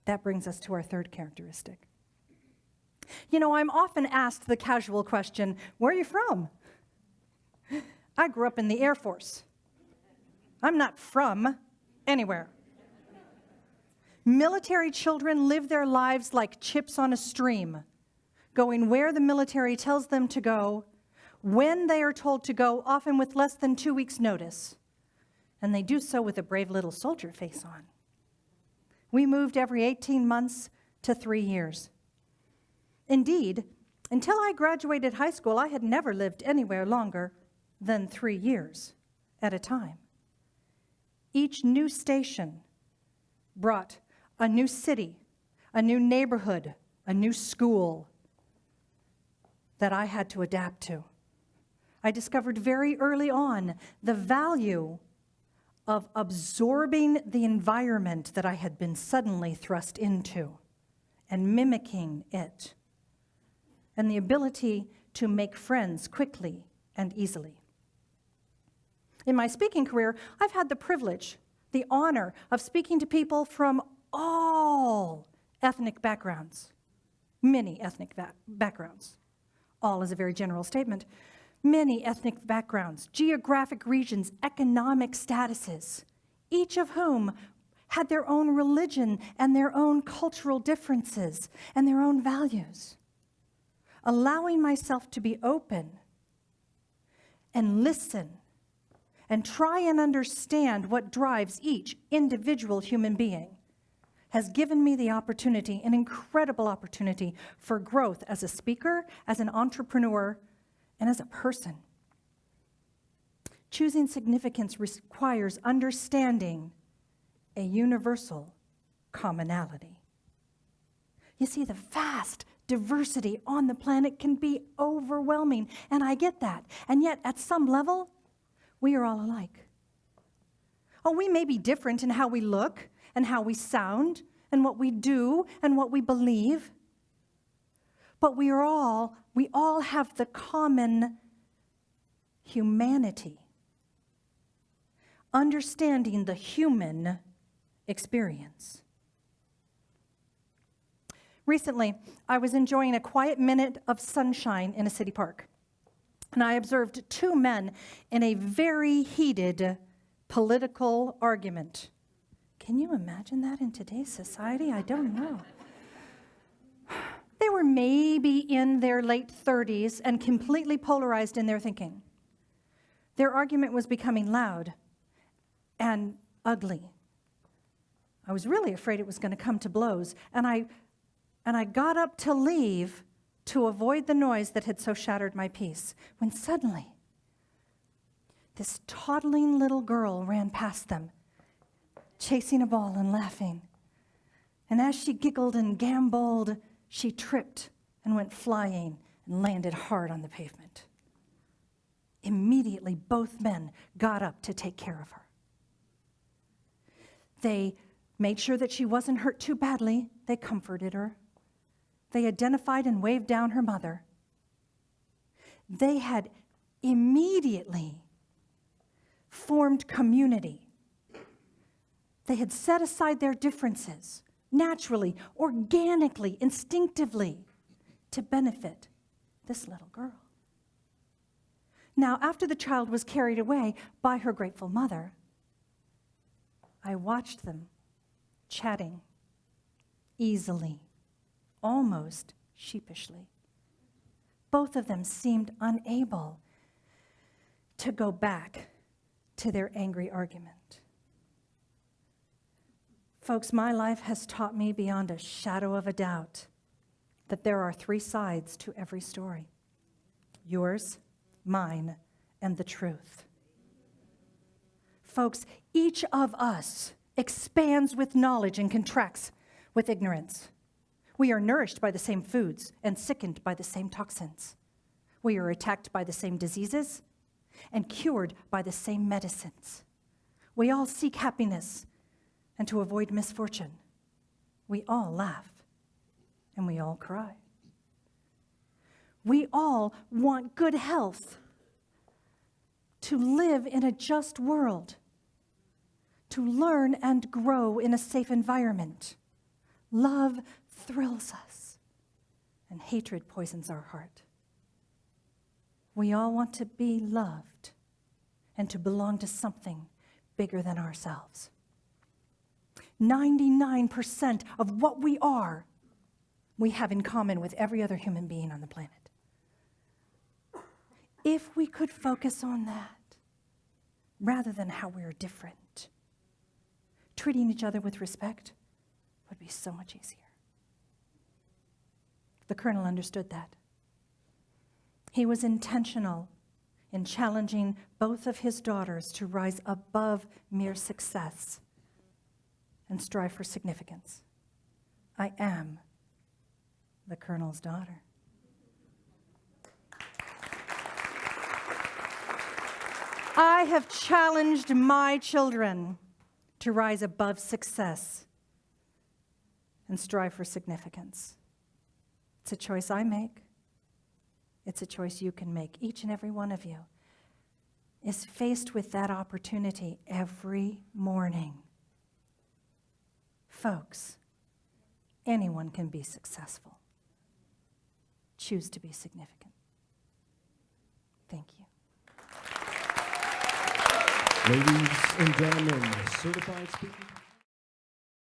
That brings us to our third characteristic. You know, I'm often asked the casual question, where are you from? I grew up in the Air Force. I'm not from anywhere. Military children live their lives like chips on a stream, going where the military tells them to go, when they are told to go, often with less than 2 weeks' notice. And they do so with a brave little soldier face on. We moved every 18 months to 3 years. Indeed, until I graduated high school, I had never lived anywhere longer than 3 years at a time. Each new station brought a new city, a new neighborhood, a new school that I had to adapt to. I discovered very early on the value of absorbing the environment that I had been suddenly thrust into and mimicking it, and the ability to make friends quickly and easily. In my speaking career, I've had the privilege, the honor of speaking to people from all ethnic backgrounds, many ethnic backgrounds. All is a very general statement. Many ethnic backgrounds, geographic regions, economic statuses, each of whom had their own religion and their own cultural differences and their own values. Allowing myself to be open and listen and try and understand what drives each individual human being has given me the opportunity, an incredible opportunity for growth as a speaker, as an entrepreneur, and as a person. Choosing significance requires understanding a universal commonality. You see, the vast diversity on the planet can be overwhelming, and I get that. And yet, at some level, we are all alike. Oh, we may be different in how we look and how we sound and what we do and what we believe, but we all have the common humanity, understanding the human experience. Recently, I was enjoying a quiet minute of sunshine in a city park, and I observed two men in a very heated political argument. Can you imagine that in today's society? I don't know. They were maybe in their late 30s and completely polarized in their thinking. Their argument was becoming loud and ugly. I was really afraid it was going to come to blows, and I got up to leave to avoid the noise that had so shattered my peace, when suddenly this toddling little girl ran past them, chasing a ball and laughing. And as she giggled and gamboled, she tripped and went flying and landed hard on the pavement. Immediately, both men got up to take care of her. They made sure that she wasn't hurt too badly. They comforted her. They identified and waved down her mother. They had immediately formed community. They had set aside their differences, naturally, organically, instinctively, to benefit this little girl. Now, after the child was carried away by her grateful mother, I watched them chatting easily, almost sheepishly. Both of them seemed unable to go back to their angry argument. Folks, my life has taught me beyond a shadow of a doubt that there are three sides to every story: yours, mine, and the truth. Folks, each of us expands with knowledge and contracts with ignorance. We are nourished by the same foods and sickened by the same toxins. We are attacked by the same diseases and cured by the same medicines. We all seek happiness and to avoid misfortune. We all laugh and we all cry. We all want good health, to live in a just world, to learn and grow in a safe environment, Love thrills us, and hatred poisons our heart. We all want to be loved and to belong to something bigger than ourselves. 99% of what we are, we have in common with every other human being on the planet. If we could focus on that, rather than how we're different, treating each other with respect would be so much easier. The colonel understood that. He was intentional in challenging both of his daughters to rise above mere success and strive for significance. I am the colonel's daughter. I have challenged my children to rise above success and strive for significance. It's a choice I make. It's a choice you can make. Each and every one of you is faced with that opportunity every morning. Folks, anyone can be successful. Choose to be significant. Thank you. Ladies and gentlemen, certified speaker.